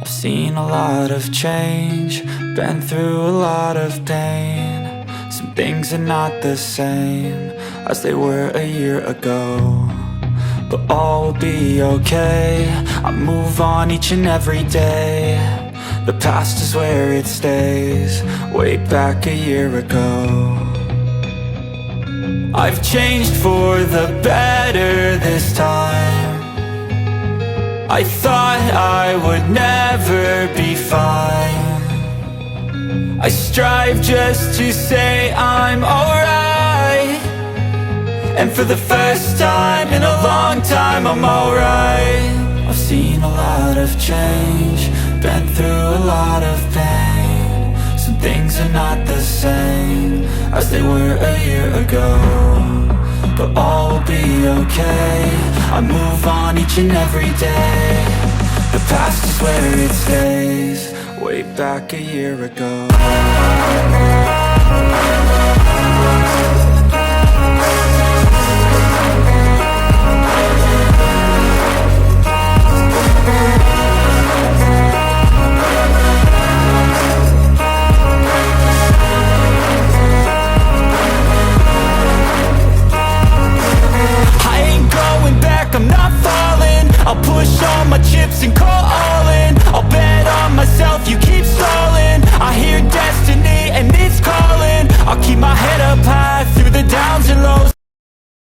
I've seen a lot of change, been through a lot of pain. Some things are not the same as they were a year ago, but all will be okay. I move on each and every day. The past is where it stays, way back a year ago. I've changed for the better this time. I thought I would never be fine. I strive just to say I'm alright, and for the first time in a long time I'm alright. I've seen a lot of change, been through a lot of pain. Some things are not the same as they were a year ago, but all will be okay. I move on each and every day. The past is where it stays, way back a year ago. I'm not falling, I'll push all my chips and call